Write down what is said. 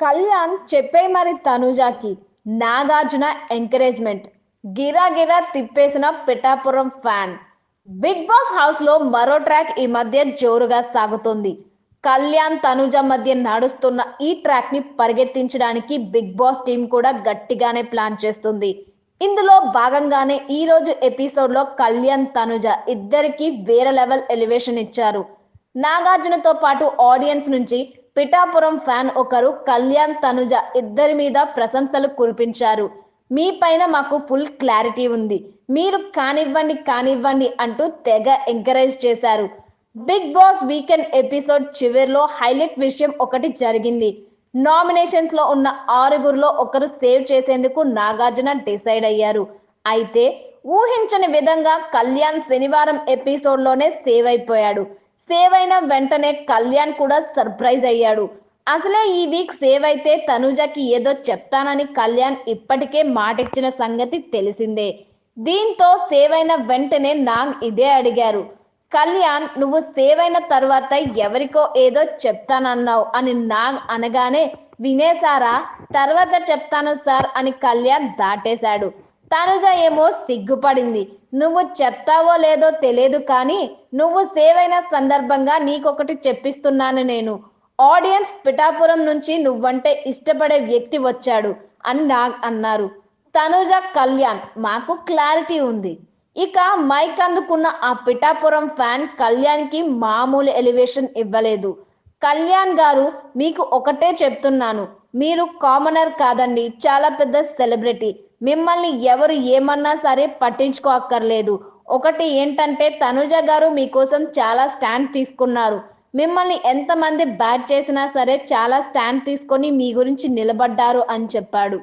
కళ్యాణ్ చెప్పే మరి తనుజాకి నాగార్జున ఎంకరేజ్మెంట్ గిరా గిరా తిప్పేసిన Pithapuram fan. Big boss house లో మరో ట్రాక్ ఈ మధ్య జోరుగా సాగుతోంది. కళ్యాణ్ తనుజ మధ్య నడుస్తున్న ఈ ట్రాక్ ని పరిగెత్తించడానికి బిగ్ బాస్ టీం కూడా గట్టిగానే ప్లాన్ చేస్తుంది. ఇందులో భాగంగానే ఈ రోజు ఎపిసోడ్ లో కళ్యాణ్ తనుజ ఇద్దరికి వేరే లెవెల్ ఎలివేషన్ ఇచ్చారు. నాగార్జునతో పాటు ఆడియన్స్ నుంచి పిఠాపురం ఫ్యాన్ ఒకరు కళ్యాణ్ తనుజ ఇద్దరి మీద ప్రశంసలు కురిపించారు. మీ పైన మాకు ఫుల్ క్లారిటీ ఉంది, మీరు కానివ్వండి కానివ్వండి అంటూ తెగ ఎంకరేజ్ చేశారు. బిగ్ బాస్ వీకెండ్ ఎపిసోడ్ చివరిలో హైలైట్ విషయం ఒకటి జరిగింది. నామినేషన్స్ లో ఉన్న ఆరుగురిలో ఒకరు సేవ్ చేసేందుకు నాగార్జున డిసైడ్ అయ్యారు. అయితే ఊహించని విధంగా కళ్యాణ్ శనివారం ఎపిసోడ్ లోనే సేవ్ అయిపోయాడు. సేవ్ అయిన వెంటనే కళ్యాణ్ కూడా సర్ప్రైజ్ అయ్యాడు. అసలే ఈ వీక్ సేవ్ అయితే తనుజకి ఏదో చెప్తానని కళ్యాణ్ ఇప్పటికే మాటిచ్చిన సంగతి తెలిసిందే. దీంతో సేవ్ అయిన వెంటనే నాగ్ ఇదే అడిగారు. కళ్యాణ్, నువ్వు సేవ్ అయిన తర్వాత ఎవరికో ఏదో చెప్తానన్నావు అని నాగ్ అనగానే, వినేశారా, తర్వాత చెప్తాను సార్ అని కళ్యాణ్ దాటేశాడు. తనుజ ఏమో సిగ్గుపడింది. నువ్వు చెప్తావో లేదో తెలియదు కానీ నువ్వు సేవ్ అయిన సందర్భంగా నీకొకటి చెప్పిస్తున్నాను నేను. ఆడియన్స్ పిఠాపురం నుంచి నువ్వంటే ఇష్టపడే వ్యక్తి వచ్చాడు అని నాగ్ అన్నారు. తనుజ, కళ్యాణ్, మాకు క్లారిటీ ఉంది. ఇక మైక్ అందుకున్న ఆ పిఠాపురం ఫ్యాన్ కళ్యాణ్ కి మామూలు ఎలివేషన్ ఇవ్వలేదు. కళ్యాణ్ గారు, మీకు ఒకటే చెప్తున్నాను, మీరు కామనర్ కాదండి, చాలా పెద్ద సెలబ్రిటీ. మిమ్మల్ని ఎవరు ఏమన్నా సరే పట్టించుకోక్కర్లేదు. ఒకటి ఏంటంటే తనుజ గారు మీకోసం చాలా స్టాండ్ తీసుకున్నారు. మిమ్మల్ని ఎంతమంది బ్యాట్ చేసినా సరే చాలా స్టాండ్ తీసుకొని మీ గురించి నిలబడ్డారు అని చెప్పాడు.